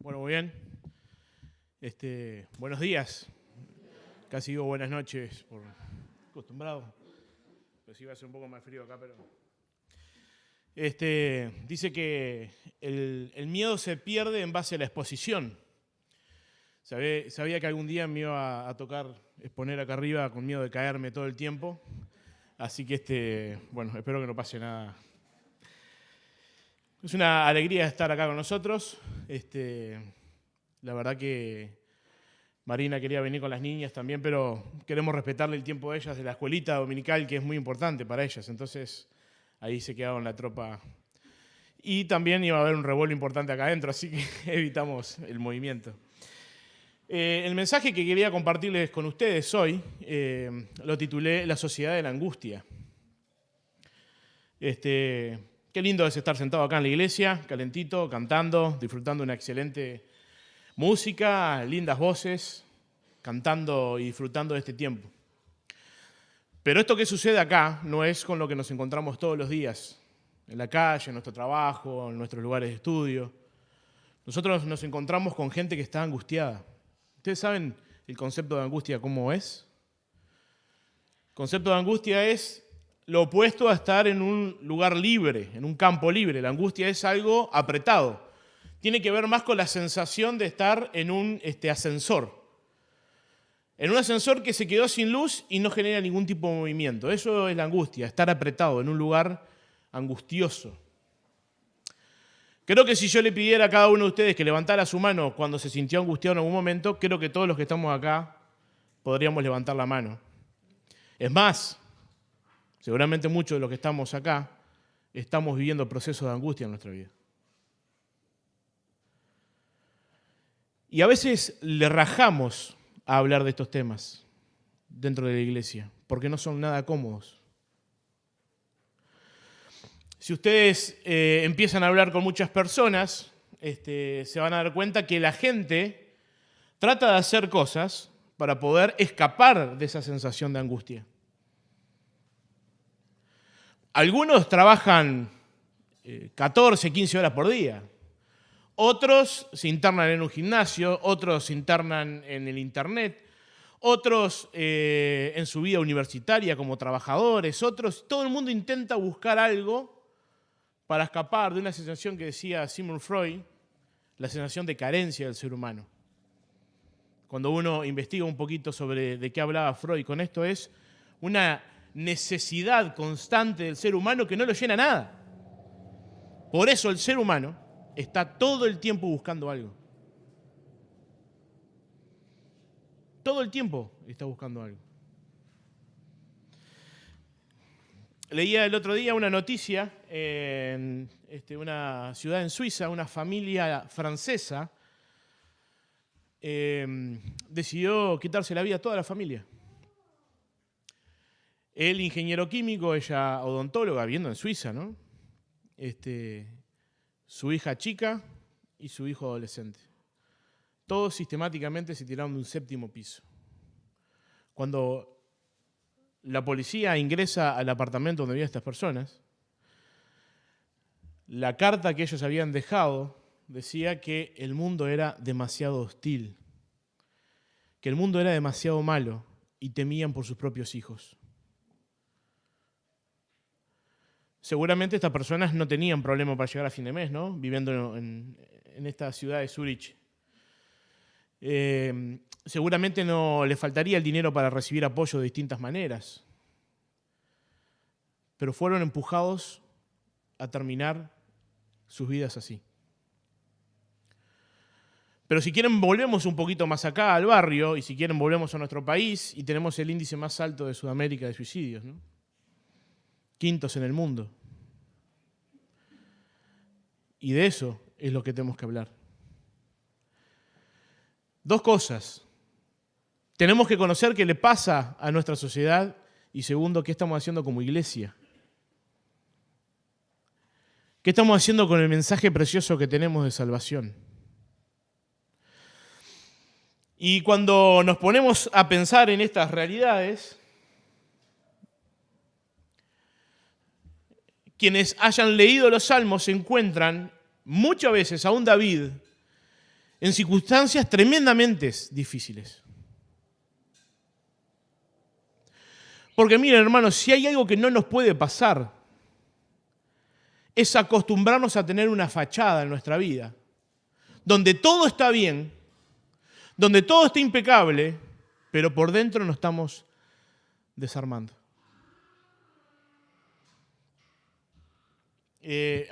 Bueno, muy bien. Buenos días. Casi digo buenas noches, por acostumbrado. Pero sí va a ser un poco más frío acá, pero... dice que el miedo se pierde en base a la exposición. Sabía que algún día me iba a tocar exponer acá arriba con miedo de caerme todo el tiempo. Así que, bueno, espero que no pase nada. Es una alegría estar acá con nosotros. La verdad que Marina quería venir con las niñas también, pero queremos respetarle el tiempo de ellas de la escuelita dominical, que es muy importante para ellas. Entonces, ahí se quedaron la tropa. Y también iba a haber un revuelo importante acá adentro, así que evitamos el movimiento. El mensaje que quería compartirles con ustedes hoy lo titulé La sociedad de la angustia. Qué lindo es estar sentado acá en la iglesia, calentito, cantando, disfrutando una excelente música, lindas voces, cantando y disfrutando de este tiempo. Pero esto que sucede acá no es con lo que nos encontramos todos los días, en la calle, en nuestro trabajo, en nuestros lugares de estudio. Nosotros nos encontramos con gente que está angustiada. ¿Ustedes saben el concepto de angustia cómo es? El concepto de angustia es lo opuesto a estar en un lugar libre, en un campo libre. La angustia es algo apretado. Tiene que ver más con la sensación de estar en un ascensor. En un ascensor que se quedó sin luz y no genera ningún tipo de movimiento. Eso es la angustia, estar apretado en un lugar angustioso. Creo que si yo le pidiera a cada uno de ustedes que levantara su mano cuando se sintió angustiado en algún momento, creo que todos los que estamos acá podríamos levantar la mano. Es más, seguramente muchos de los que estamos acá estamos viviendo procesos de angustia en nuestra vida. Y a veces le rajamos a hablar de estos temas dentro de la iglesia, porque no son nada cómodos. Si ustedes empiezan a hablar con muchas personas, se van a dar cuenta que la gente trata de hacer cosas para poder escapar de esa sensación de angustia. Algunos trabajan 14, 15 horas por día. Otros se internan en un gimnasio, otros se internan en el internet, otros en su vida universitaria como trabajadores, otros, todo el mundo intenta buscar algo para escapar de una sensación que decía Sigmund Freud, la sensación de carencia del ser humano. Cuando uno investiga un poquito sobre de qué hablaba Freud con esto, es una necesidad constante del ser humano que no lo llena nada. Por eso el ser humano está todo el tiempo buscando algo. Todo el tiempo está buscando algo. Leía el otro día una noticia en una ciudad en Suiza, una familia francesa decidió quitarse la vida a toda la familia. Él ingeniero químico, ella odontóloga, viviendo en Suiza, ¿no? Su hija chica y su hijo adolescente. Todos sistemáticamente se tiraron de un 7º piso. Cuando la policía ingresa al apartamento donde vivían estas personas, la carta que ellos habían dejado decía que el mundo era demasiado hostil, que el mundo era demasiado malo y temían por sus propios hijos. Seguramente estas personas no tenían problema para llegar a fin de mes, ¿no? Viviendo en esta ciudad de Zúrich. Seguramente no les faltaría el dinero para recibir apoyo de distintas maneras. Pero fueron empujados a terminar sus vidas así. Pero si quieren volvemos un poquito más acá al barrio y si quieren volvemos a nuestro país y tenemos el índice más alto de Sudamérica de suicidios, ¿no? 5º en el mundo. Y de eso es lo que tenemos que hablar. 2 cosas. Tenemos que conocer qué le pasa a nuestra sociedad y segundo, qué estamos haciendo como iglesia. ¿Qué estamos haciendo con el mensaje precioso que tenemos de salvación? Y cuando nos ponemos a pensar en estas realidades, quienes hayan leído los Salmos se encuentran muchas veces a un David en circunstancias tremendamente difíciles. Porque miren, hermanos, si hay algo que no nos puede pasar, es acostumbrarnos a tener una fachada en nuestra vida, donde todo está bien, donde todo está impecable, pero por dentro nos estamos desarmando.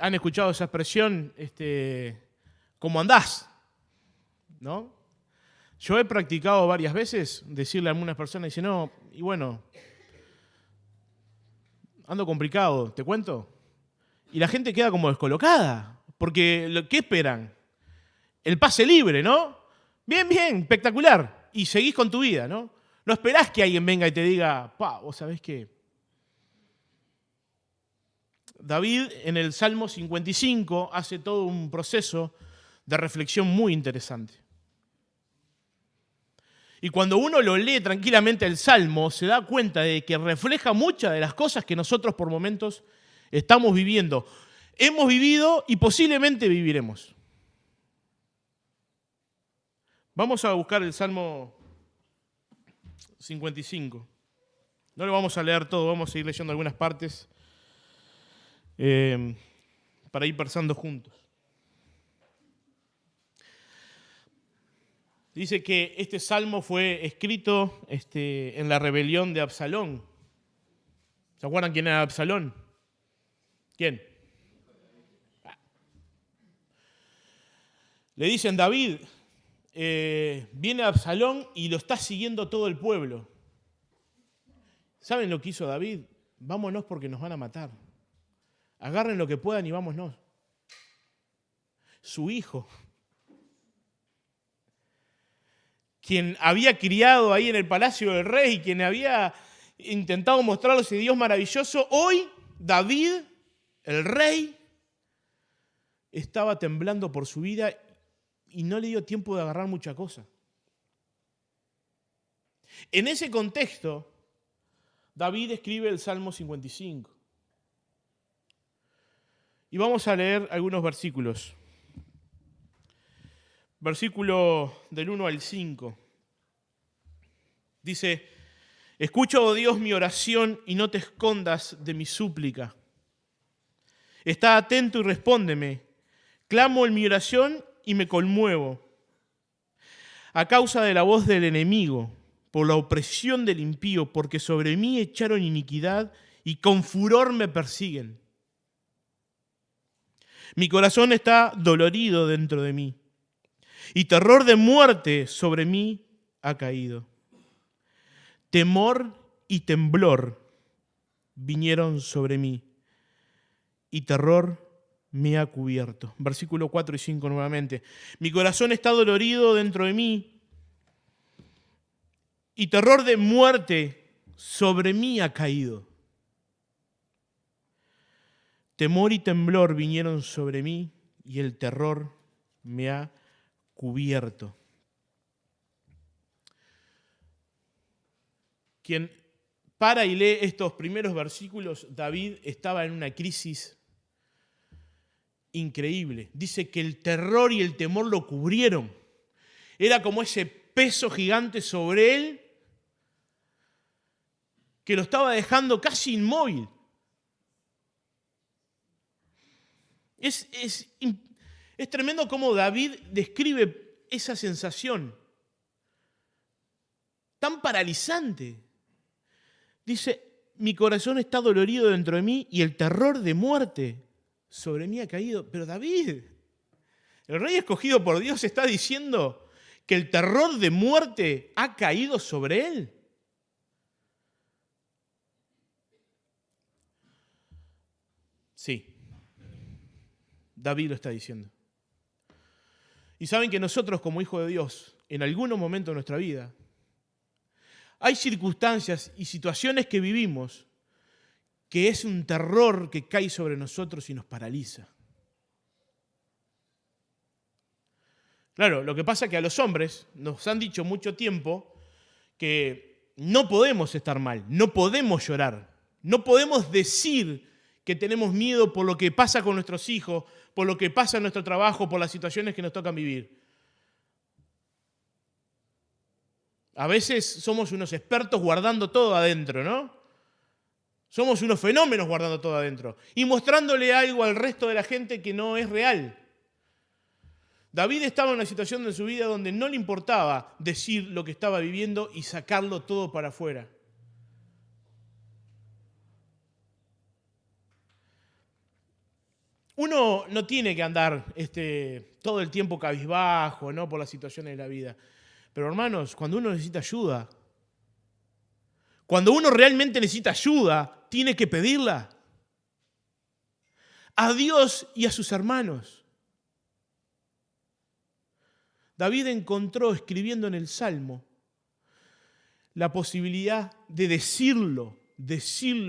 ¿Han escuchado esa expresión? ¿Cómo andás? ¿No? Yo he practicado varias veces decirle a algunas personas, dice, no, y bueno, ando complicado, ¿te cuento? Y la gente queda como descolocada, porque ¿qué esperan? El pase libre, ¿no? Bien, bien, espectacular. Y seguís con tu vida, ¿no? No esperás que alguien venga y te diga, vos sabés qué. David en el Salmo 55 hace todo un proceso de reflexión muy interesante. Y cuando uno lo lee tranquilamente el Salmo, se da cuenta de que refleja muchas de las cosas que nosotros por momentos estamos viviendo. Hemos vivido y posiblemente viviremos. Vamos a buscar el Salmo 55. No lo vamos a leer todo, vamos a ir leyendo algunas partes para ir pensando juntos. Dice que este salmo fue escrito en la rebelión de Absalón. ¿Se acuerdan quién era Absalón? ¿Quién? Le dicen, David, viene Absalón y lo está siguiendo todo el pueblo. ¿Saben lo que hizo David? Vámonos porque nos van a matar. Agarren lo que puedan y vámonos. Su hijo, quien había criado ahí en el palacio del rey, quien había intentado mostrarle ese Dios maravilloso, hoy David, el rey, estaba temblando por su vida y no le dio tiempo de agarrar mucha cosa. En ese contexto, David escribe el Salmo 55. Y vamos a leer algunos versículos. Versículo del 1 al 5. Dice, escucha, oh Dios, mi oración y no te escondas de mi súplica. Está atento y respóndeme. Clamo en mi oración y me conmuevo. A causa de la voz del enemigo, por la opresión del impío, porque sobre mí echaron iniquidad y con furor me persiguen. Mi corazón está dolorido dentro de mí, y terror de muerte sobre mí ha caído. Temor y temblor vinieron sobre mí, y terror me ha cubierto. Versículo 4 y 5 nuevamente. Mi corazón está dolorido dentro de mí, y terror de muerte sobre mí ha caído. Temor y temblor vinieron sobre mí, y el terror me ha cubierto. Quien para y lee estos primeros versículos, David estaba en una crisis increíble. Dice que el terror y el temor lo cubrieron. Era como ese peso gigante sobre él que lo estaba dejando casi inmóvil. Es tremendo cómo David describe esa sensación tan paralizante. Dice, mi corazón está dolorido dentro de mí y el terror de muerte sobre mí ha caído. Pero David, el rey escogido por Dios, está diciendo que el terror de muerte ha caído sobre él. Sí, David lo está diciendo. Y saben que nosotros como hijos de Dios, en algún momento de nuestra vida, hay circunstancias y situaciones que vivimos que es un terror que cae sobre nosotros y nos paraliza. Claro, lo que pasa es que a los hombres nos han dicho mucho tiempo que no podemos estar mal, no podemos llorar, no podemos decir que tenemos miedo por lo que pasa con nuestros hijos, por lo que pasa en nuestro trabajo, por las situaciones que nos tocan vivir. A veces somos unos expertos guardando todo adentro, ¿no? Somos unos fenómenos guardando todo adentro y mostrándole algo al resto de la gente que no es real. David estaba en una situación de su vida donde no le importaba decir lo que estaba viviendo y sacarlo todo para afuera. Uno no tiene que andar todo el tiempo cabizbajo, ¿no? Por las situaciones de la vida. Pero hermanos, cuando uno necesita ayuda, cuando uno realmente necesita ayuda, tiene que pedirla a Dios y a sus hermanos. David encontró, escribiendo en el Salmo, la posibilidad de decirlo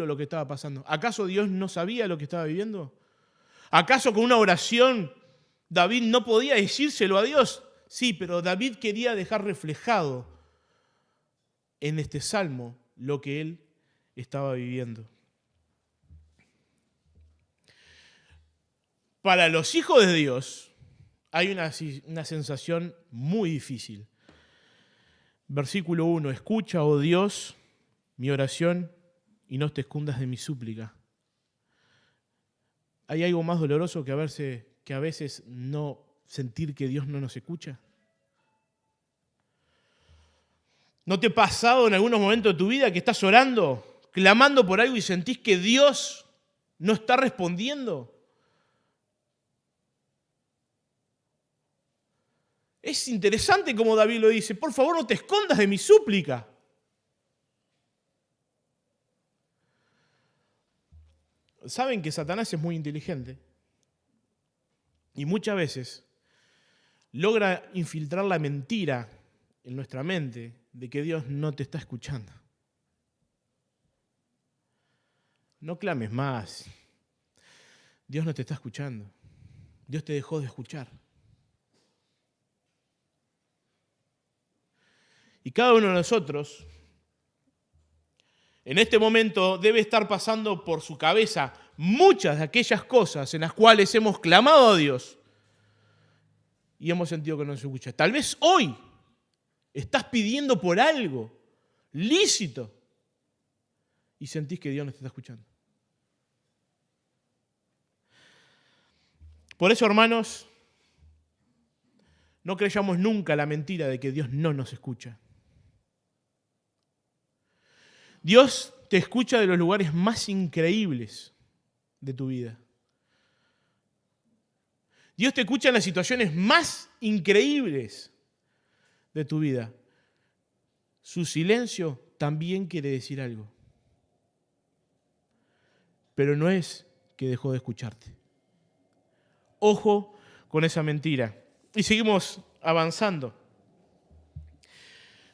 lo que estaba pasando. ¿Acaso Dios no sabía lo que estaba viviendo? ¿Acaso con una oración David no podía decírselo a Dios? Sí, pero David quería dejar reflejado en este salmo lo que él estaba viviendo. Para los hijos de Dios hay una sensación muy difícil. Versículo 1, escucha, oh Dios, mi oración y no te escondas de mi súplica. ¿Hay algo más doloroso que a veces no sentir que Dios no nos escucha? ¿No te ha pasado en algunos momentos de tu vida que estás orando, clamando por algo y sentís que Dios no está respondiendo? Es interesante como David lo dice, por favor no te escondas de mi súplica. Saben que Satanás es muy inteligente y muchas veces logra infiltrar la mentira en nuestra mente de que Dios no te está escuchando. No clames más. Dios no te está escuchando. Dios te dejó de escuchar. Y cada uno de nosotros en este momento debe estar pasando por su cabeza muchas de aquellas cosas en las cuales hemos clamado a Dios y hemos sentido que no nos escucha. Tal vez hoy estás pidiendo por algo lícito y sentís que Dios no te está escuchando. Por eso, hermanos, no creyamos nunca la mentira de que Dios no nos escucha. Dios te escucha de los lugares más increíbles de tu vida. Dios te escucha en las situaciones más increíbles de tu vida. Su silencio también quiere decir algo. Pero no es que dejó de escucharte. Ojo con esa mentira. Y seguimos avanzando.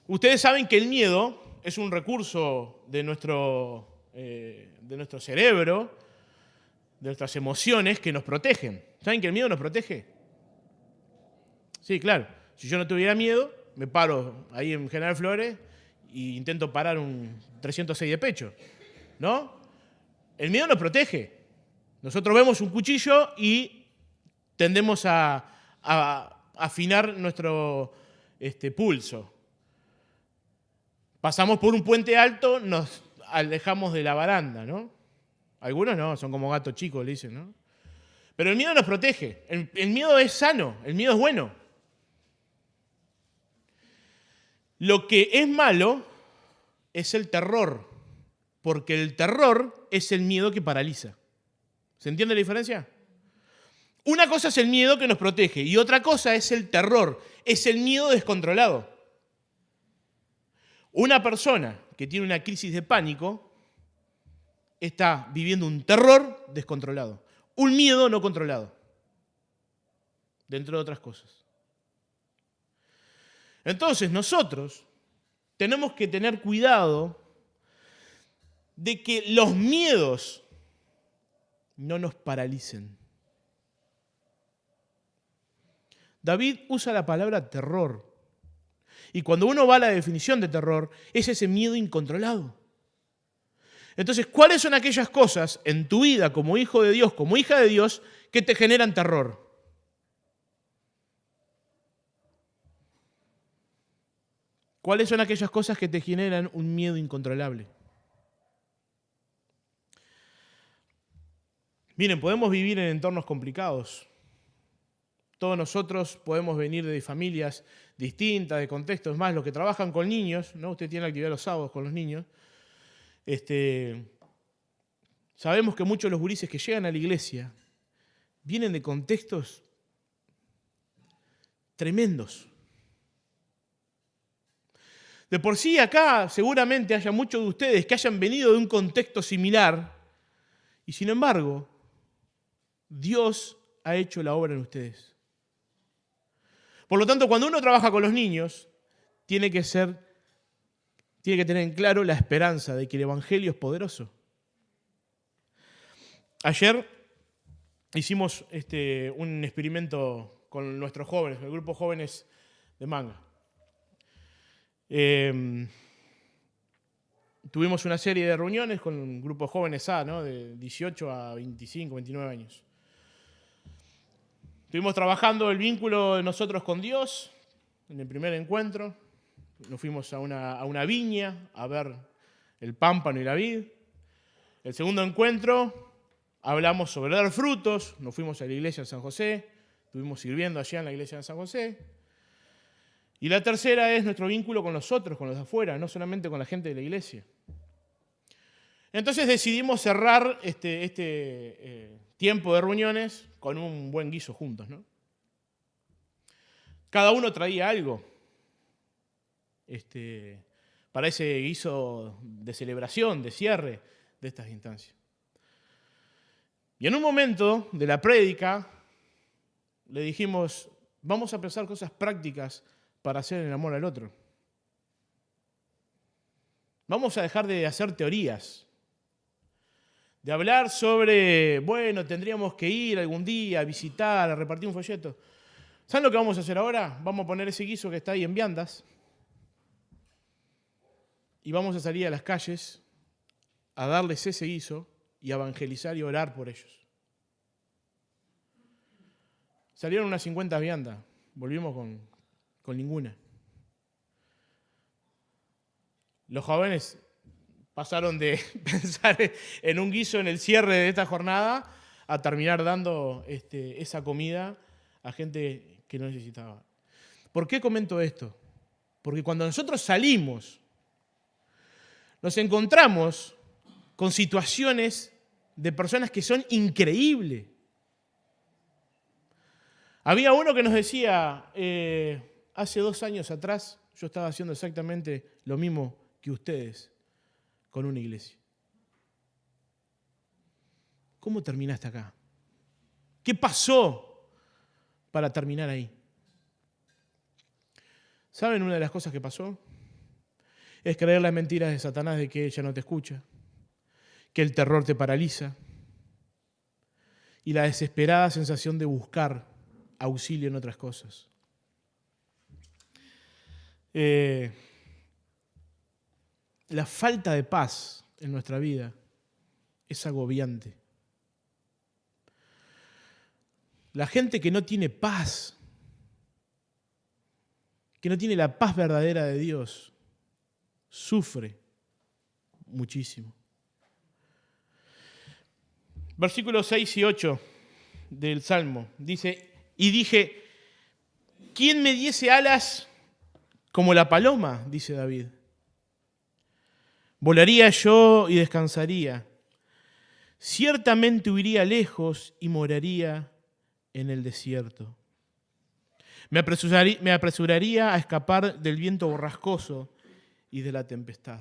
Ustedes saben que el miedo es un recurso de nuestro cerebro, de nuestras emociones que nos protegen. ¿Saben que el miedo nos protege? Sí, claro. Si yo no tuviera miedo, me paro ahí en General Flores e intento parar un 306 de pecho, ¿no? El miedo nos protege. Nosotros vemos un cuchillo y tendemos a afinar nuestro pulso. Pasamos por un puente alto, nos alejamos de la baranda, ¿no? Algunos no, son como gatos chicos, le dicen, ¿no? Pero el miedo nos protege. El miedo es sano, el miedo es bueno. Lo que es malo es el terror, porque el terror es el miedo que paraliza. ¿Se entiende la diferencia? Una cosa es el miedo que nos protege y otra cosa es el terror, es el miedo descontrolado. Una persona que tiene una crisis de pánico está viviendo un terror descontrolado, un miedo no controlado, dentro de otras cosas. Entonces nosotros tenemos que tener cuidado de que los miedos no nos paralicen. David usa la palabra terror. Y cuando uno va a la definición de terror, es ese miedo incontrolado. Entonces, ¿cuáles son aquellas cosas en tu vida como hijo de Dios, como hija de Dios, que te generan terror? ¿Cuáles son aquellas cosas que te generan un miedo incontrolable? Miren, podemos vivir en entornos complicados. Todos nosotros podemos venir de familias distintas, de contextos. Es más, los que trabajan con niños, ¿no? Usted tiene actividad los sábados con los niños. Sabemos que muchos de los gurises que llegan a la iglesia vienen de contextos tremendos. De por sí acá seguramente haya muchos de ustedes que hayan venido de un contexto similar y sin embargo Dios ha hecho la obra en ustedes. Por lo tanto, cuando uno trabaja con los niños, tiene que tener en claro la esperanza de que el Evangelio es poderoso. Ayer hicimos un experimento con nuestros jóvenes, el grupo jóvenes de Manga. Tuvimos una serie de reuniones con un grupo jóvenes A, ¿no? De 18 a 25, 29 años. Estuvimos trabajando el vínculo de nosotros con Dios en el primer encuentro. Nos fuimos a una viña a ver el pámpano y la vid. El segundo encuentro hablamos sobre dar frutos. Nos fuimos a la iglesia de San José. Estuvimos sirviendo allá en la iglesia de San José. Y la tercera es nuestro vínculo con los otros, con los de afuera, no solamente con la gente de la iglesia. Entonces decidimos cerrar este tiempo de reuniones con un buen guiso juntos, ¿no? Cada uno traía algo para ese guiso de celebración, de cierre de estas instancias. Y en un momento de la prédica le dijimos, vamos a pensar cosas prácticas para hacer el amor al otro. Vamos a dejar de hacer teorías, de hablar sobre, bueno, tendríamos que ir algún día a visitar, a repartir un folleto. ¿Saben lo que vamos a hacer ahora? Vamos a poner ese guiso que está ahí en viandas y vamos a salir a las calles a darles ese guiso y a evangelizar y orar por ellos. Salieron unas 50 viandas, volvimos con ninguna. Los jóvenes pasaron de pensar en un guiso en el cierre de esta jornada a terminar dando esa comida a gente que no necesitaba. ¿Por qué comento esto? Porque cuando nosotros salimos, nos encontramos con situaciones de personas que son increíbles. Había uno que nos decía, hace 2 años atrás yo estaba haciendo exactamente lo mismo que ustedes con una iglesia. ¿Cómo terminaste acá? ¿Qué pasó para terminar ahí? ¿Saben una de las cosas que pasó? Es creer las mentiras de Satanás de que ella no te escucha, que el terror te paraliza y la desesperada sensación de buscar auxilio en otras cosas. La falta de paz en nuestra vida es agobiante. La gente que no tiene paz, que no tiene la paz verdadera de Dios, sufre muchísimo. Versículos 6 y 8 del Salmo dice, y dije, ¿quién me diese alas como la paloma? Dice David. Volaría yo y descansaría. Ciertamente huiría lejos y moraría en el desierto. Me apresuraría a escapar del viento borrascoso y de la tempestad.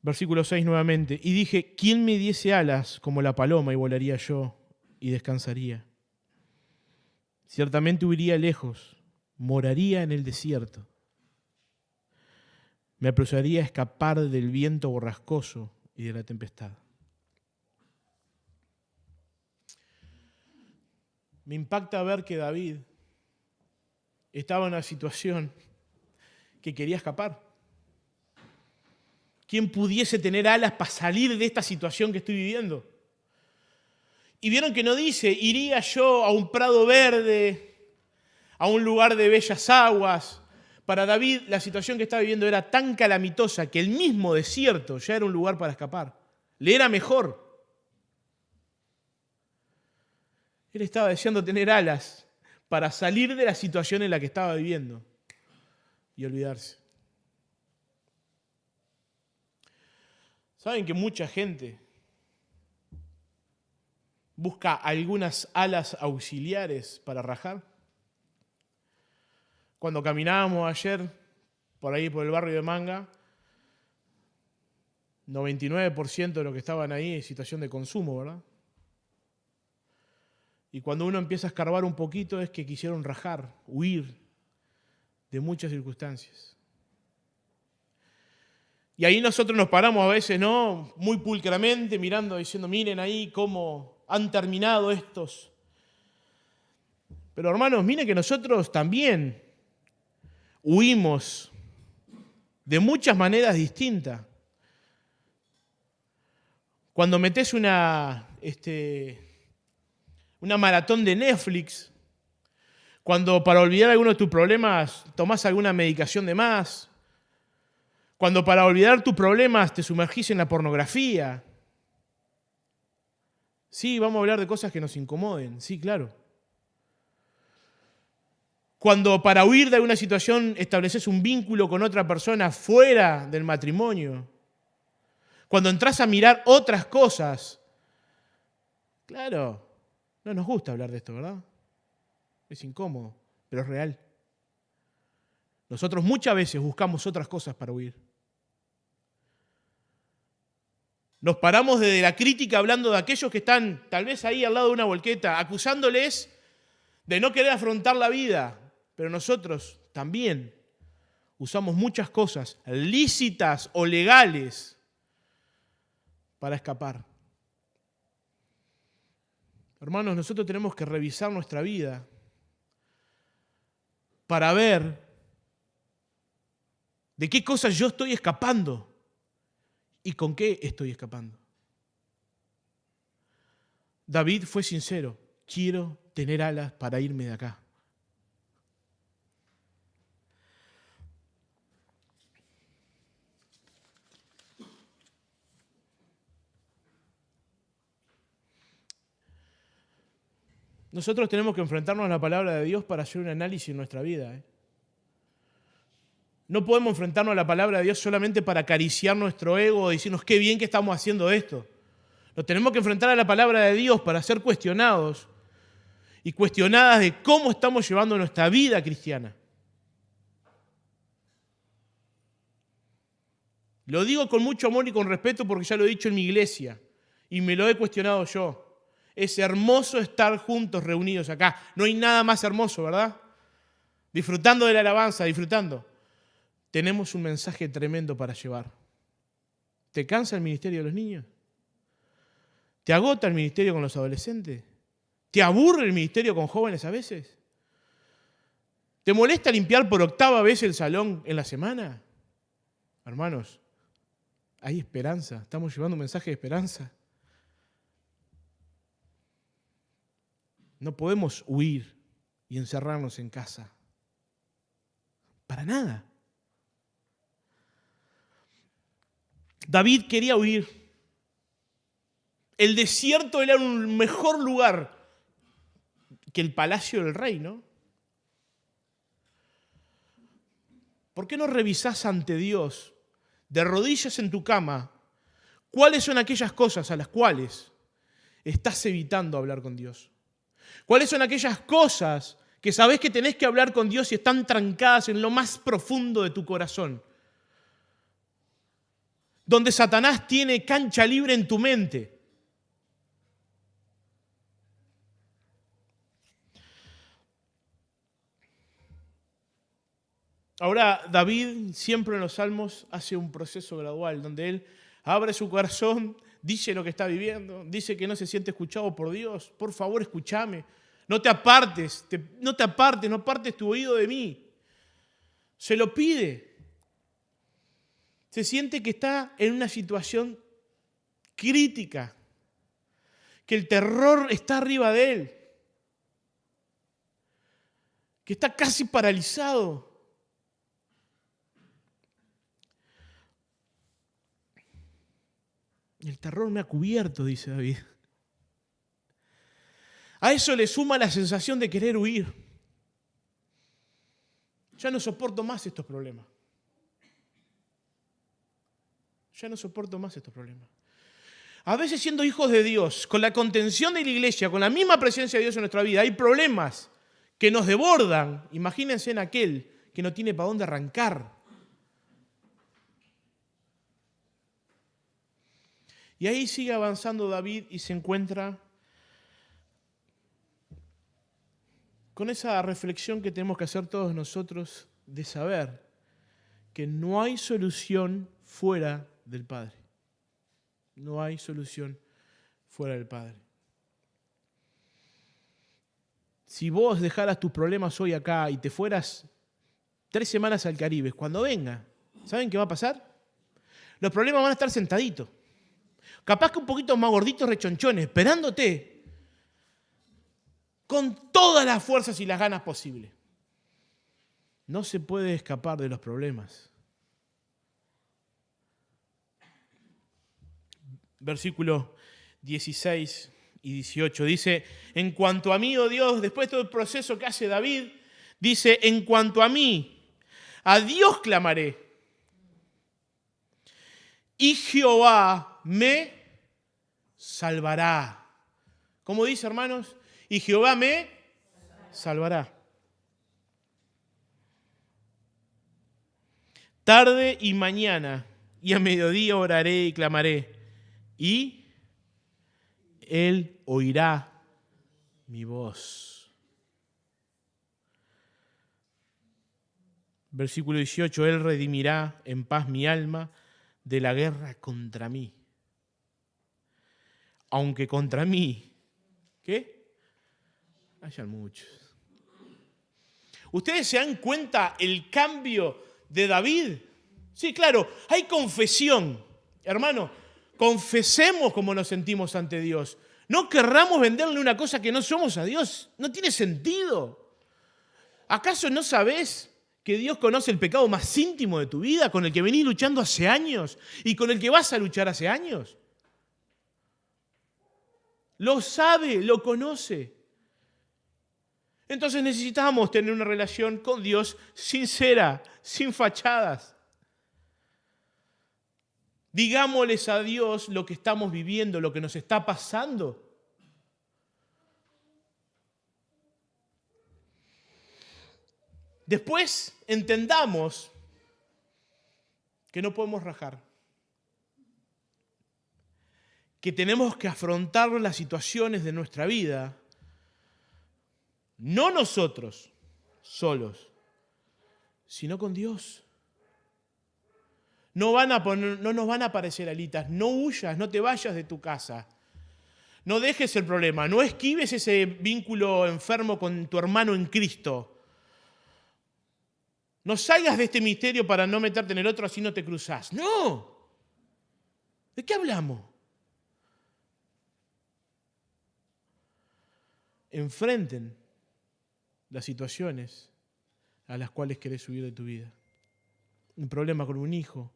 Versículo 6 nuevamente. Y dije, ¿quién me diese alas como la paloma? Y volaría yo y descansaría. Ciertamente huiría lejos, moraría en el desierto. Me apresuraría a escapar del viento borrascoso y de la tempestad. Me impacta ver que David estaba en una situación que quería escapar. ¿Quién pudiese tener alas para salir de esta situación que estoy viviendo? Y vieron que no dice, iría yo a un prado verde, a un lugar de bellas aguas. Para David la situación que estaba viviendo era tan calamitosa que el mismo desierto ya era un lugar para escapar. Le era mejor. Él estaba deseando tener alas para salir de la situación en la que estaba viviendo y olvidarse. ¿Saben que mucha gente busca algunas alas auxiliares para rajar? Cuando caminábamos ayer por ahí por el barrio de Manga, 99% de los que estaban ahí en situación de consumo, ¿verdad? Y cuando uno empieza a escarbar un poquito es que quisieron rajar, huir de muchas circunstancias. Y ahí nosotros nos paramos a veces, ¿no? Muy pulcramente mirando, diciendo, miren ahí cómo han terminado estos. Pero hermanos, miren que nosotros también huimos de muchas maneras distintas. Cuando metes una maratón de Netflix, cuando para olvidar alguno de tus problemas tomás alguna medicación de más, cuando para olvidar tus problemas te sumergís en la pornografía. Sí, vamos a hablar de cosas que nos incomoden, sí, claro. Cuando para huir de alguna situación estableces un vínculo con otra persona fuera del matrimonio. Cuando entras a mirar otras cosas. Claro, no nos gusta hablar de esto, ¿verdad? Es incómodo, pero es real. Nosotros muchas veces buscamos otras cosas para huir. Nos paramos desde la crítica hablando de aquellos que están tal vez ahí al lado de una volqueta, acusándoles de no querer afrontar la vida. Pero nosotros también usamos muchas cosas lícitas o legales para escapar. Hermanos, nosotros tenemos que revisar nuestra vida para ver de qué cosas yo estoy escapando y con qué estoy escapando. David fue sincero, quiero tener alas para irme de acá. Nosotros tenemos que enfrentarnos a la palabra de Dios para hacer un análisis en nuestra vida. No podemos enfrentarnos a la palabra de Dios solamente para acariciar nuestro ego y decirnos qué bien que estamos haciendo esto. Nos tenemos que enfrentar a la palabra de Dios para ser cuestionados y cuestionadas de cómo estamos llevando nuestra vida cristiana. Lo digo con mucho amor y con respeto porque ya lo he dicho en mi iglesia y me lo he cuestionado yo. Es hermoso estar juntos, reunidos acá. No hay nada más hermoso, ¿verdad? Disfrutando de la alabanza, disfrutando. Tenemos un mensaje tremendo para llevar. ¿Te cansa el ministerio de los niños? ¿Te agota el ministerio con los adolescentes? ¿Te aburre el ministerio con jóvenes a veces? ¿Te molesta limpiar por 8ª vez el salón en la semana? Hermanos, hay esperanza. Estamos llevando un mensaje de esperanza. No podemos huir y encerrarnos en casa. Para nada. David quería huir. El desierto era un mejor lugar que el palacio del rey, ¿no? ¿Por qué no revisás ante Dios, de rodillas en tu cama, cuáles son aquellas cosas a las cuales estás evitando hablar con Dios? ¿Cuáles son aquellas cosas que sabés que tenés que hablar con Dios y están trancadas en lo más profundo de tu corazón? Donde Satanás tiene cancha libre en tu mente. Ahora, David siempre en los Salmos hace un proceso gradual, donde él abre su corazón, dice lo que está viviendo, dice que no se siente escuchado por Dios. Por favor, escúchame. No te apartes, no apartes tu oído de mí. Se lo pide. Se siente que está en una situación crítica, que el terror está arriba de él. que está casi paralizado. El terror me ha cubierto, dice David. A eso le suma la sensación de querer huir. Ya no soporto más estos problemas. Ya no soporto más estos problemas. A veces siendo hijos de Dios, con la contención de la iglesia, con la misma presencia de Dios en nuestra vida, hay problemas que nos desbordan. Imagínense en aquel que no tiene para dónde arrancar. Y ahí sigue avanzando David y se encuentra con esa reflexión que tenemos que hacer todos nosotros de saber que no hay solución fuera del Padre. No hay solución fuera del Padre. Si vos dejaras tus problemas hoy acá y te fueras 3 semanas al Caribe, cuando venga, ¿saben qué va a pasar? Los problemas van a estar sentaditos. Capaz que un poquito más gorditos, rechonchones, esperándote con todas las fuerzas y las ganas posibles. No se puede escapar de los problemas. Versículos 16 y 18 dice, en cuanto a mí, oh Dios, después de todo el proceso que hace David, dice, en cuanto a mí, a Dios clamaré, y Jehová me salvará. ¿Cómo dice, hermanos? Y Jehová me salvará. Tarde y mañana, y a mediodía oraré y clamaré, y Él oirá mi voz. Versículo 18, Él redimirá en paz mi alma de la guerra contra mí. Aunque contra mí, ¿qué? Hayan muchos. ¿Ustedes se dan cuenta el cambio de David? Sí, claro, hay confesión. Hermano, confesemos cómo nos sentimos ante Dios. No querramos venderle una cosa que no somos a Dios. No tiene sentido. ¿Acaso no sabés que Dios conoce el pecado más íntimo de tu vida, con el que venís luchando hace años y con el que vas a luchar hace años? Lo sabe, lo conoce. Entonces necesitamos tener una relación con Dios sincera, sin fachadas. Digámosles a Dios lo que estamos viviendo, lo que nos está pasando. Después entendamos que no podemos rajar, que tenemos que afrontar las situaciones de nuestra vida, no nosotros solos, sino con Dios. No nos van a aparecer alitas, no huyas, no te vayas de tu casa, no dejes el problema, no esquives ese vínculo enfermo con tu hermano en Cristo. No salgas de este misterio para no meterte en el otro, así no te cruzás. ¡No! ¿De qué hablamos? Enfrenten las situaciones a las cuales querés huir de tu vida. Un problema con un hijo.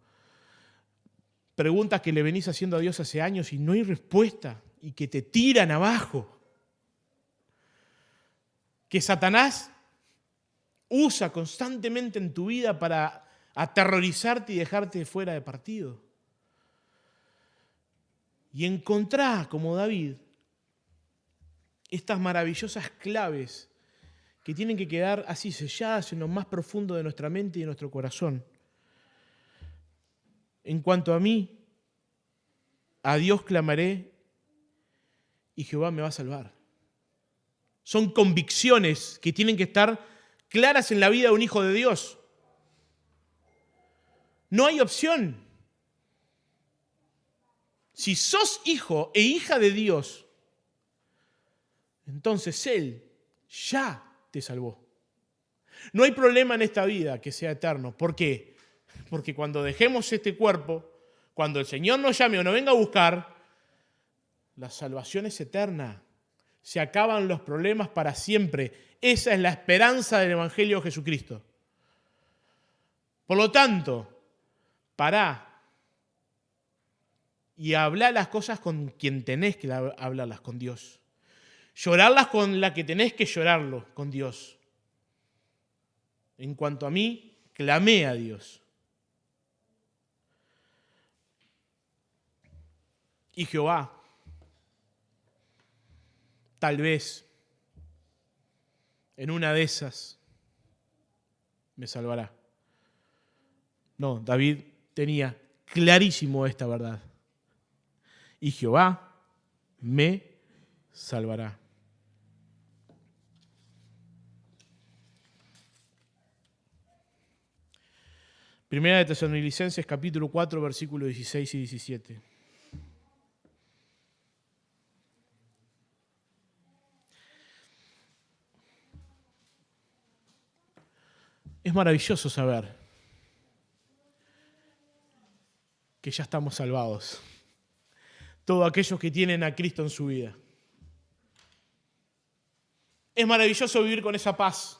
Preguntas que le venís haciendo a Dios hace años y no hay respuesta y que te tiran abajo. Que Satanás usa constantemente en tu vida para aterrorizarte y dejarte fuera de partido. Y encontrá, como David, estas maravillosas claves que tienen que quedar así selladas en lo más profundo de nuestra mente y de nuestro corazón. En cuanto a mí, a Dios clamaré y Jehová me va a salvar. Son convicciones que tienen que estar claras en la vida de un hijo de Dios. No hay opción. Si sos hijo e hija de Dios, entonces Él ya te salvó. No hay problema en esta vida que sea eterno. ¿Por qué? Porque cuando dejemos este cuerpo, cuando el Señor nos llame o nos venga a buscar, la salvación es eterna. Se acaban los problemas para siempre. Esa es la esperanza del Evangelio de Jesucristo. Por lo tanto, pará y habla las cosas con quien tenés que hablarlas, con Dios. Llorarlas con la que tenés que llorarlo, con Dios. En cuanto a mí, clamé a Dios. Y Jehová, tal vez, en una de esas, me salvará. No, David tenía clarísimo esta verdad. Y Jehová me salvará. Primera de Tesalonicenses, capítulo 4, versículos 16 y 17. Es maravilloso saber que ya estamos salvados. Todos aquellos que tienen a Cristo en su vida. Es maravilloso vivir con esa paz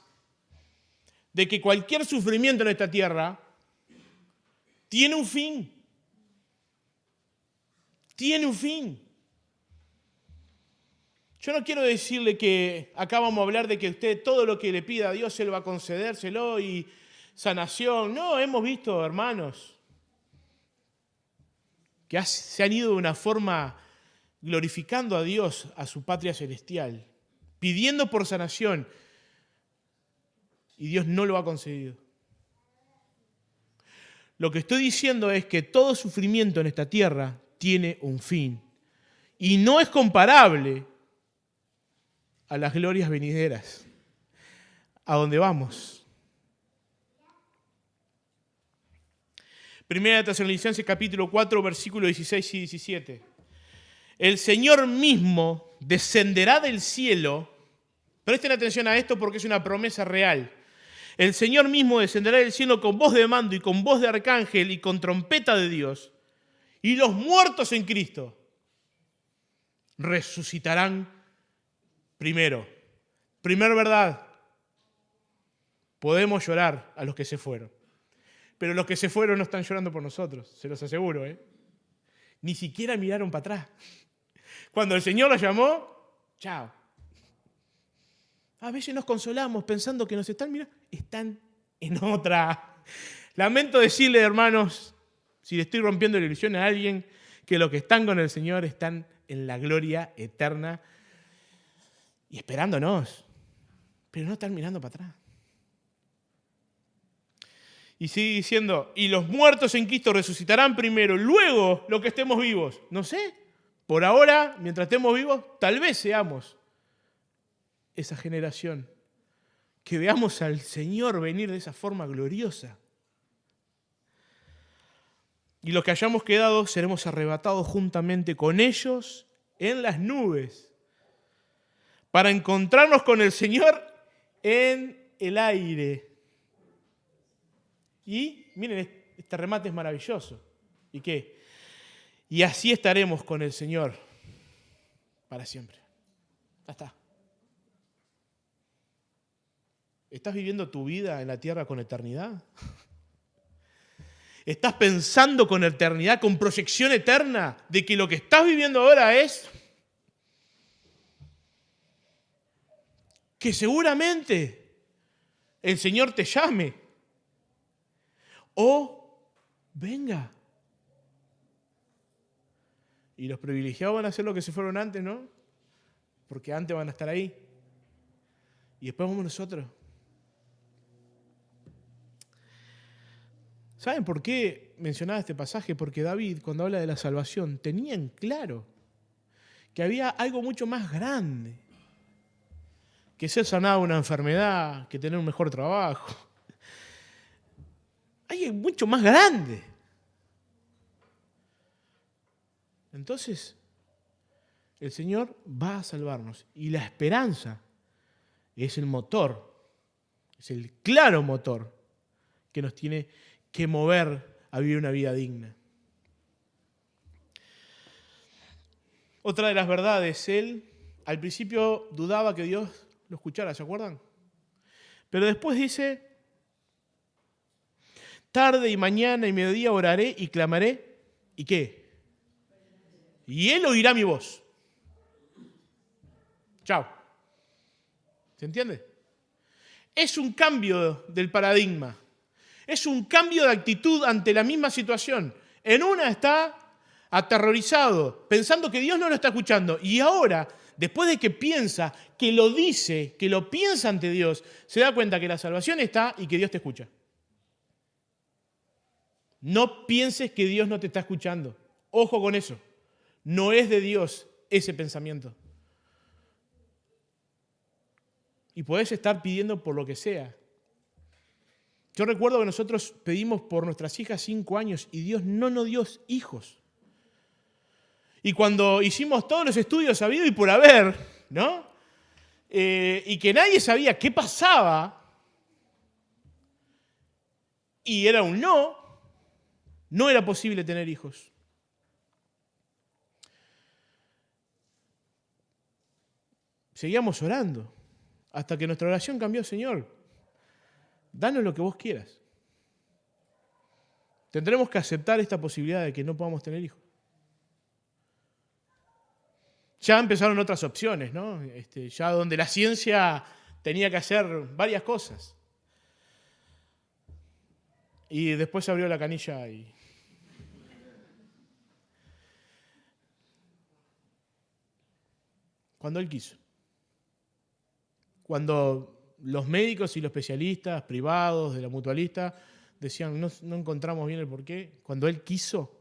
de que cualquier sufrimiento en esta tierra tiene un fin. Tiene un fin. Yo no quiero decirle que acá vamos a hablar de que usted todo lo que le pida a Dios, Él va a concedérselo y sanación. No, hemos visto, hermanos, que se han ido de una forma glorificando a Dios, a su patria celestial, pidiendo por sanación, y Dios no lo ha concedido. Lo que estoy diciendo es que todo sufrimiento en esta tierra tiene un fin, y no es comparable a las glorias venideras, a donde vamos. Primera de Tesalonicenses capítulo 4, versículos 16 y 17. El Señor mismo descenderá del cielo. Presten atención a esto porque es una promesa real. El Señor mismo descenderá del cielo con voz de mando y con voz de arcángel y con trompeta de Dios. Y los muertos en Cristo resucitarán primero. Primer verdad. Podemos llorar a los que se fueron. Pero los que se fueron no están llorando por nosotros, se los aseguro. Ni siquiera miraron para atrás. Cuando el Señor los llamó, chao. A veces nos consolamos pensando que nos están mirando. Están en otra. Lamento decirle, hermanos, si le estoy rompiendo la ilusión a alguien, que los que están con el Señor están en la gloria eterna y esperándonos. Pero no están mirando para atrás. Y sigue diciendo, y los muertos en Cristo resucitarán primero, luego los que estemos vivos. No sé, por ahora, mientras estemos vivos, tal vez seamos esa generación. Que veamos al Señor venir de esa forma gloriosa. Y los que hayamos quedado seremos arrebatados juntamente con ellos en las nubes para encontrarnos con el Señor en el aire. Y miren, este remate es maravilloso. ¿Y qué? Y así estaremos con el Señor para siempre. Ya está. ¿Estás viviendo tu vida en la tierra con eternidad? ¿Estás pensando con eternidad, con proyección eterna, de que lo que estás viviendo ahora es que seguramente el Señor te llame? O venga. Y los privilegiados van a hacer lo que se fueron antes, ¿no? Porque antes van a estar ahí. Y después vamos nosotros. ¿Saben por qué mencionaba este pasaje? Porque David, cuando habla de la salvación, tenía en claro que había algo mucho más grande que ser sanado de una enfermedad, que tener un mejor trabajo. Hay mucho más grande. Entonces, el Señor va a salvarnos. Y la esperanza es el motor, es el claro motor que nos tiene que mover a vivir una vida digna. Otra de las verdades, Él al principio dudaba que Dios lo escuchara, ¿se acuerdan? Pero después dice, tarde y mañana y mediodía oraré y clamaré, ¿y qué? Y Él oirá mi voz. Chao. ¿Se entiende? Es un cambio del paradigma. Es un cambio de actitud ante la misma situación. En una está aterrorizado, pensando que Dios no lo está escuchando. Y ahora, después de que piensa, que lo dice, que lo piensa ante Dios, se da cuenta que la salvación está y que Dios te escucha. No pienses que Dios no te está escuchando. Ojo con eso. No es de Dios ese pensamiento. Y podés estar pidiendo por lo que sea. Yo recuerdo que nosotros pedimos por nuestras hijas 5 años y Dios no nos dio hijos. Y cuando hicimos todos los estudios habido y por haber, ¿no? Y que nadie sabía qué pasaba, y era un no era posible tener hijos. Seguíamos orando, hasta que nuestra oración cambió, Señor, danos lo que vos quieras. Tendremos que aceptar esta posibilidad de que no podamos tener hijos. Ya empezaron otras opciones, ¿no? Ya donde la ciencia tenía que hacer varias cosas. Y después se abrió la canilla y... Cuando Él quiso. Cuando los médicos y los especialistas privados de la mutualista decían, no encontramos bien el porqué. Cuando Él quiso,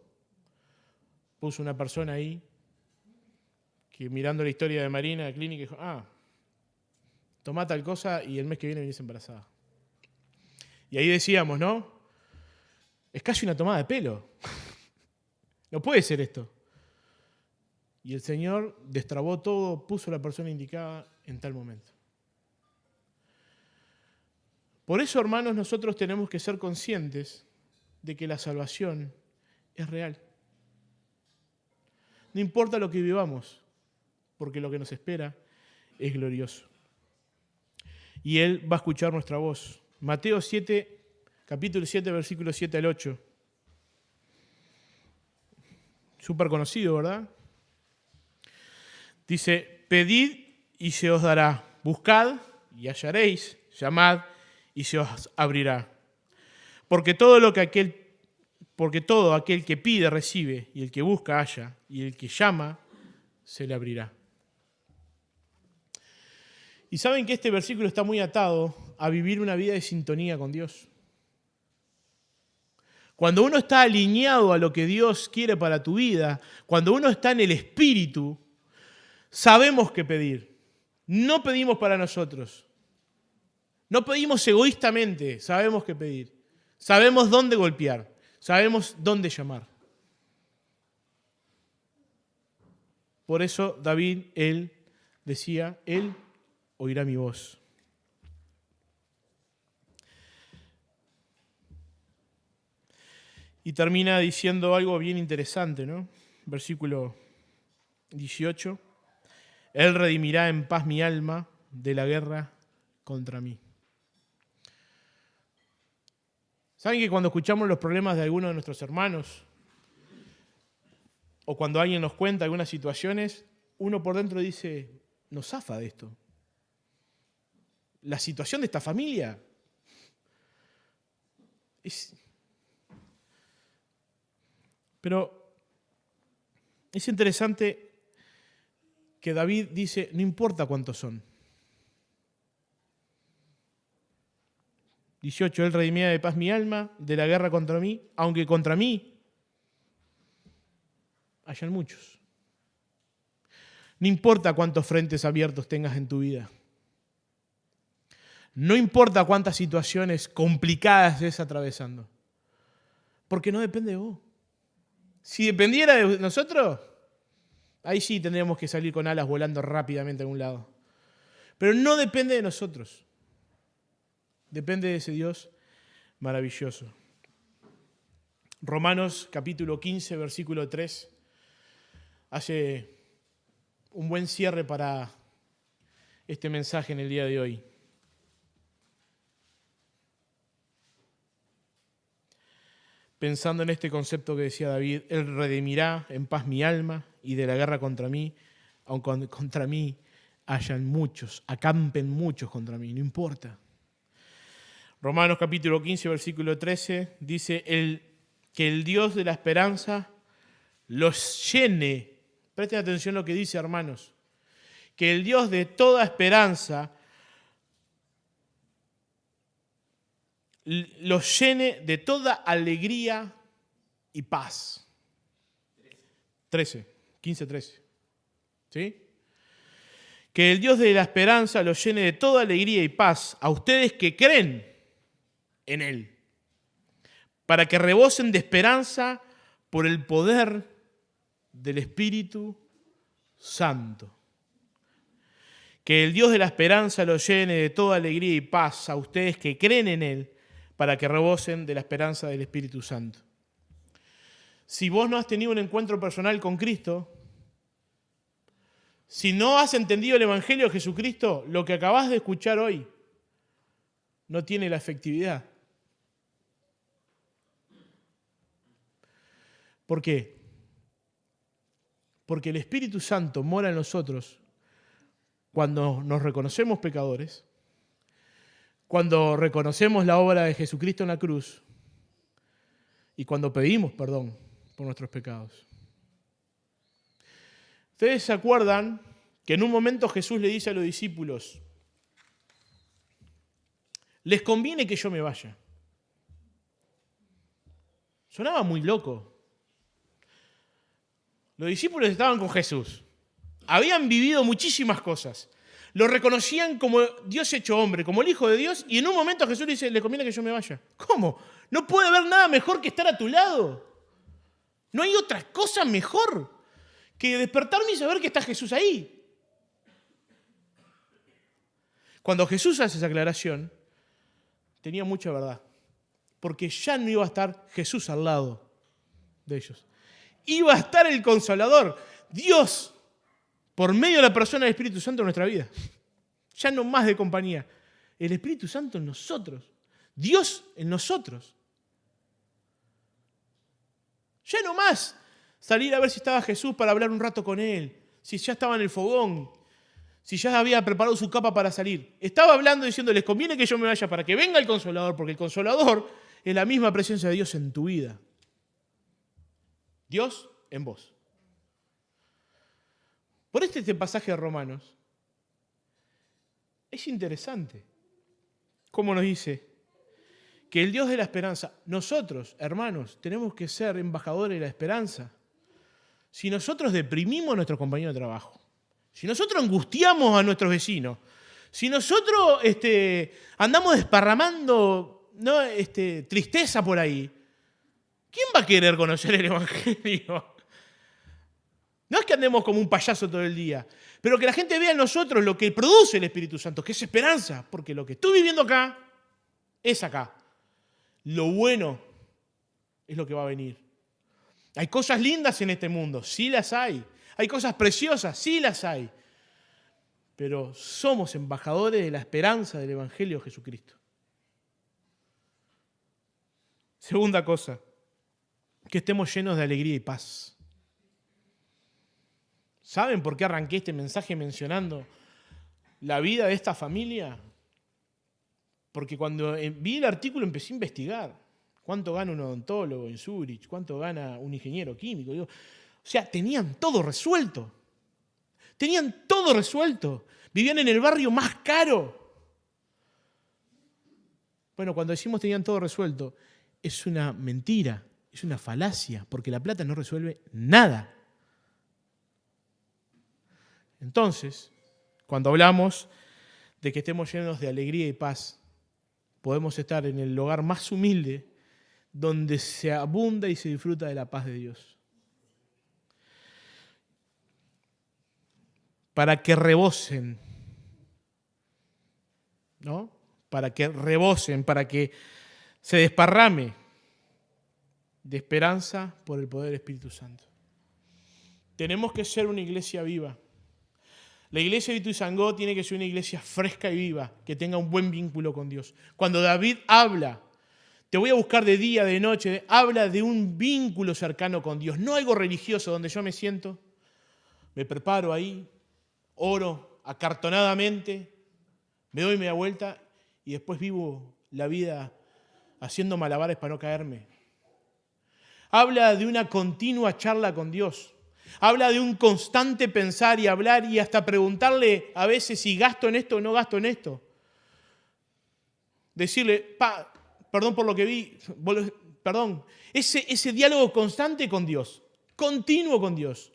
puso una persona ahí que mirando la historia de Marina, de clínica, dijo, tomá tal cosa y el mes que viene venís embarazada. Y ahí decíamos, ¿no? Es casi una tomada de pelo. No puede ser esto. Y el Señor destrabó todo, puso a la persona indicada en tal momento. Por eso, hermanos, nosotros tenemos que ser conscientes de que la salvación es real. No importa lo que vivamos, porque lo que nos espera es glorioso. Y Él va a escuchar nuestra voz. Mateo 7, capítulo 7, versículos 7 al 8. Súper conocido, ¿verdad? Dice, pedid y se os dará. Buscad y hallaréis. Llamad y se os abrirá. Porque todo aquel que pide recibe, y el que busca halla, y el que llama se le abrirá. Y saben que este versículo está muy atado a vivir una vida de sintonía con Dios. Cuando uno está alineado a lo que Dios quiere para tu vida, cuando uno está en el Espíritu, sabemos qué pedir. No pedimos para nosotros. No pedimos egoístamente, sabemos qué pedir. Sabemos dónde golpear, sabemos dónde llamar. Por eso David, él decía, Él oirá mi voz. Y termina diciendo algo bien interesante, ¿no? Versículo 18. Él redimirá en paz mi alma de la guerra contra mí. ¿Saben que cuando escuchamos los problemas de algunos de nuestros hermanos, o cuando alguien nos cuenta algunas situaciones, uno por dentro dice, nos zafa de esto? La situación de esta familia Pero es interesante que David dice, no importa cuántos son. 18, Él redimía de paz mi alma de la guerra contra mí, aunque contra mí hayan muchos. No importa cuántos frentes abiertos tengas en tu vida. No importa cuántas situaciones complicadas estés atravesando. Porque no depende de vos. Si dependiera de nosotros, ahí sí tendríamos que salir con alas volando rápidamente a algún lado. Pero no depende de nosotros. Depende de ese Dios maravilloso. Romanos capítulo 15, versículo 3, hace un buen cierre para este mensaje en el día de hoy. Pensando en este concepto que decía David, Él redimirá en paz mi alma y de la guerra contra mí, aunque contra mí hayan muchos, acampen muchos contra mí, no importa. Romanos capítulo 15, versículo 13, dice que el Dios de la esperanza los llene. Presten atención a lo que dice, hermanos. Que el Dios de toda esperanza los llene de toda alegría y paz. 15:13. ¿Sí? Que el Dios de la esperanza los llene de toda alegría y paz a ustedes que creen en Él, para que rebosen de esperanza por el poder del Espíritu Santo. Que el Dios de la esperanza los llene de toda alegría y paz a ustedes que creen en Él, para que rebosen de la esperanza del Espíritu Santo. Si vos no has tenido un encuentro personal con Cristo, si no has entendido el Evangelio de Jesucristo, lo que acabas de escuchar hoy no tiene la efectividad. ¿Por qué? Porque el Espíritu Santo mora en nosotros cuando nos reconocemos pecadores, cuando reconocemos la obra de Jesucristo en la cruz y cuando pedimos perdón por nuestros pecados. ¿Ustedes se acuerdan que en un momento Jesús le dice a los discípulos, les conviene que yo me vaya? Sonaba muy loco. Los discípulos estaban con Jesús. Habían vivido muchísimas cosas. Lo reconocían como Dios hecho hombre, como el Hijo de Dios, y en un momento Jesús le dice, le conviene que yo me vaya. ¿Cómo? ¿No puede haber nada mejor que estar a tu lado? ¿No hay otra cosa mejor que despertarme y saber que está Jesús ahí? Cuando Jesús hace esa aclaración, tenía mucha verdad, porque ya no iba a estar Jesús al lado de ellos. Iba a estar el Consolador, Dios, por medio de la persona del Espíritu Santo en nuestra vida. Ya no más de compañía. El Espíritu Santo en nosotros. Dios en nosotros. Ya no más salir a ver si estaba Jesús para hablar un rato con Él. Si ya estaba en el fogón. Si ya había preparado su capa para salir. Estaba hablando diciendo, les conviene que yo me vaya para que venga el Consolador, porque el Consolador es la misma presencia de Dios en tu vida. Dios en vos. Por este pasaje de Romanos, es interesante cómo nos dice que el Dios de la esperanza, nosotros, hermanos, tenemos que ser embajadores de la esperanza. Si nosotros deprimimos a nuestros compañeros de trabajo, si nosotros angustiamos a nuestros vecinos, si nosotros andamos desparramando tristeza por ahí, ¿quién va a querer conocer el Evangelio? No es que andemos como un payaso todo el día, pero que la gente vea en nosotros lo que produce el Espíritu Santo, que es esperanza, porque lo que estoy viviendo acá es acá. Lo bueno es lo que va a venir. Hay cosas lindas en este mundo, sí las hay. Hay cosas preciosas, sí las hay. Pero somos embajadores de la esperanza del Evangelio de Jesucristo. Segunda cosa, que estemos llenos de alegría y paz. ¿Saben por qué arranqué este mensaje mencionando la vida de esta familia? Porque cuando vi el artículo empecé a investigar. ¿Cuánto gana un odontólogo en Zurich? ¿Cuánto gana un ingeniero químico? O sea, tenían todo resuelto. Tenían todo resuelto. Vivían en el barrio más caro. Bueno, cuando decimos tenían todo resuelto, es una mentira, es una falacia, porque la plata no resuelve nada. Entonces, cuando hablamos de que estemos llenos de alegría y paz, podemos estar en el lugar más humilde donde se abunda y se disfruta de la paz de Dios. Para que rebosen, ¿no? Para que rebosen, para que se desparrame de esperanza por el poder del Espíritu Santo. Tenemos que ser una iglesia viva. La iglesia de Ituzaingó tiene que ser una iglesia fresca y viva, que tenga un buen vínculo con Dios. Cuando David habla, te voy a buscar de día, de noche, habla de un vínculo cercano con Dios, no algo religioso donde yo me siento, me preparo ahí, oro acartonadamente, me doy media vuelta y después vivo la vida haciendo malabares para no caerme. Habla de una continua charla con Dios. Habla de un constante pensar y hablar y hasta preguntarle a veces si gasto en esto o no gasto en esto. Decirle, perdón por lo que vi, perdón. Ese diálogo constante con Dios, continuo con Dios,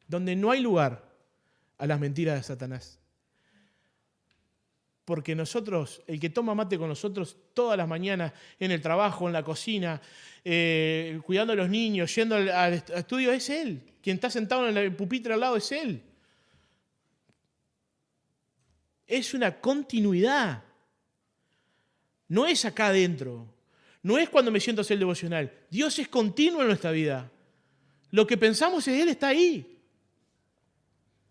donde no hay lugar a las mentiras de Satanás. Porque nosotros, el que toma mate con nosotros todas las mañanas, en el trabajo, en la cocina, cuidando a los niños, yendo al estudio, es Él. Quien está sentado en el pupitre al lado es Él. Es una continuidad. No es acá adentro. No es cuando me siento a hacer el devocional. Dios es continuo en nuestra vida. Lo que pensamos es Él está ahí.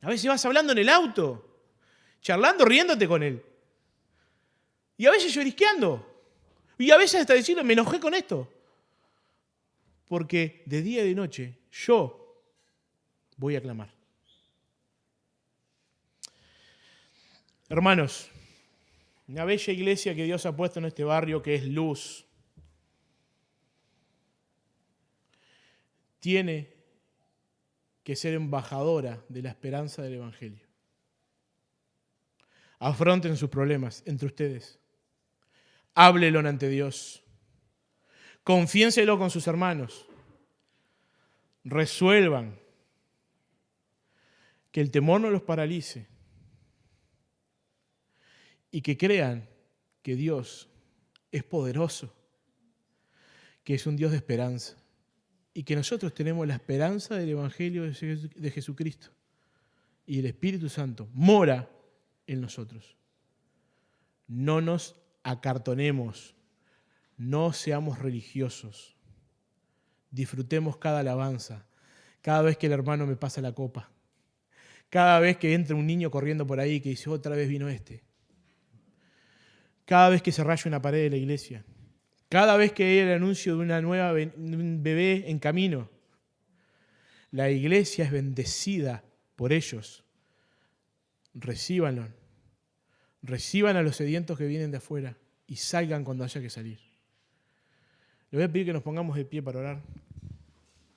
A veces vas hablando en el auto, charlando, riéndote con Él. Y a veces llorisqueando. Y a veces hasta decirle, me enojé con esto. Porque de día y de noche yo voy a clamar. Hermanos, una bella iglesia que Dios ha puesto en este barrio que es luz. Tiene que ser embajadora de la esperanza del Evangelio. Afronten sus problemas entre ustedes. Háblelo ante Dios. Confiénselo con sus hermanos. Resuelvan. Que el temor no los paralice. Y que crean que Dios es poderoso. Que es un Dios de esperanza. Y que nosotros tenemos la esperanza del Evangelio de Jesucristo. Y el Espíritu Santo mora en nosotros. No nos acartonemos, no seamos religiosos, disfrutemos cada alabanza, cada vez que el hermano me pasa la copa, cada vez que entra un niño corriendo por ahí que dice otra vez vino este, cada vez que se raya una pared de la iglesia, cada vez que hay el anuncio de una nueva un bebé en camino. La iglesia es bendecida por ellos. Recíbanlo. Reciban a los sedientos que vienen de afuera y salgan cuando haya que salir. Les voy a pedir que nos pongamos de pie para orar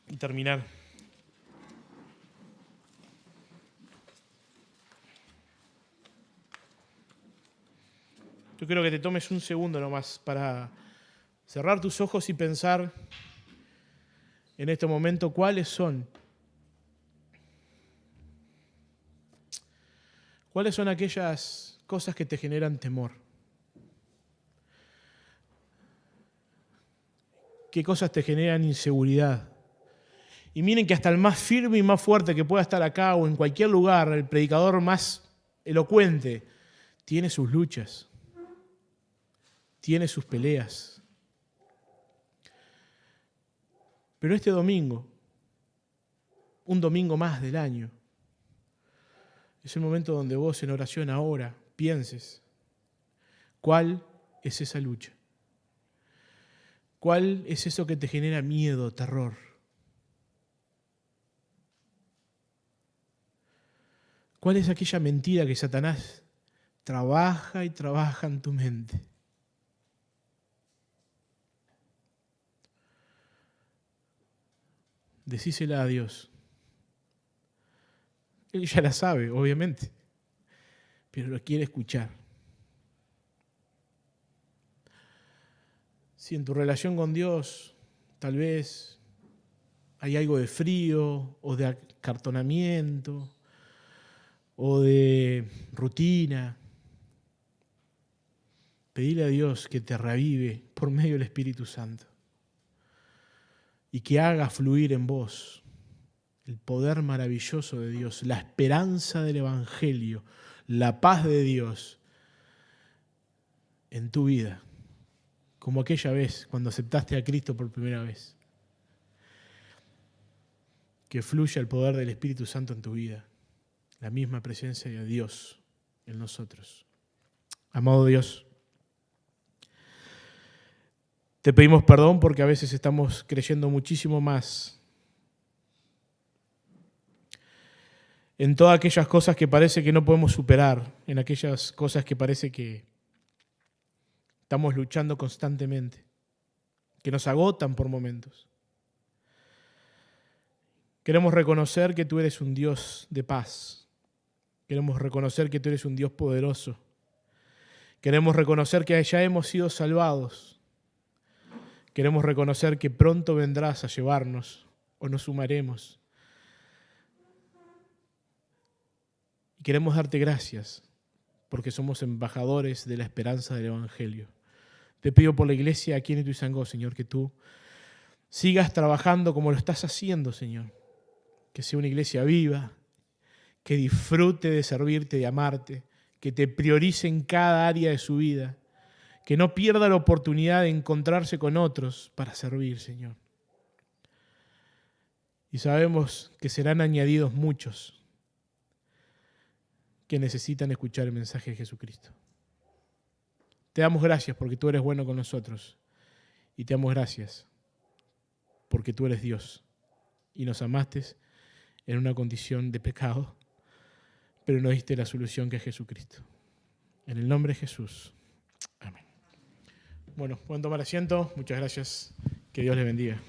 y terminar. Yo quiero que te tomes un segundo nomás para cerrar tus ojos y pensar en este momento cuáles son aquellas cosas que te generan temor. ¿Qué cosas te generan inseguridad? Y miren que hasta el más firme y más fuerte que pueda estar acá o en cualquier lugar, el predicador más elocuente, tiene sus luchas, tiene sus peleas. Pero este domingo, un domingo más del año, es el momento donde vos en oración ahora pienses cuál es esa lucha. ¿Cuál es eso que te genera miedo, terror? ¿Cuál es aquella mentira que Satanás trabaja y trabaja en tu mente? Decísela a Dios. Él ya la sabe, obviamente, pero lo quiere escuchar. Si en tu relación con Dios tal vez hay algo de frío o de acartonamiento o de rutina, pedile a Dios que te reavive por medio del Espíritu Santo y que haga fluir en vos el poder maravilloso de Dios, la esperanza del Evangelio, la paz de Dios en tu vida. Como aquella vez cuando aceptaste a Cristo por primera vez. Que fluya el poder del Espíritu Santo en tu vida. la misma presencia de Dios en nosotros. Amado Dios, te pedimos perdón porque a veces estamos creyendo muchísimo más en todas aquellas cosas que parece que no podemos superar, en aquellas cosas que parece que estamos luchando constantemente, que nos agotan por momentos. Queremos reconocer que tú eres un Dios de paz. Queremos reconocer que tú eres un Dios poderoso. Queremos reconocer que ya hemos sido salvados. Queremos reconocer que pronto vendrás a llevarnos o nos sumaremos. Y queremos darte gracias porque somos embajadores de la esperanza del Evangelio. Te pido por la iglesia aquí en Ituzaingó, Señor, que tú sigas trabajando como lo estás haciendo, Señor. Que sea una iglesia viva, que disfrute de servirte, de amarte, que te priorice en cada área de su vida, que no pierda la oportunidad de encontrarse con otros para servir, Señor. Y sabemos que serán añadidos muchos que necesitan escuchar el mensaje de Jesucristo. Te damos gracias porque tú eres bueno con nosotros y te damos gracias porque tú eres Dios y nos amaste en una condición de pecado, pero nos diste la solución que es Jesucristo. En el nombre de Jesús. Amén. Bueno, pueden tomar asiento. Muchas gracias. Que Dios les bendiga.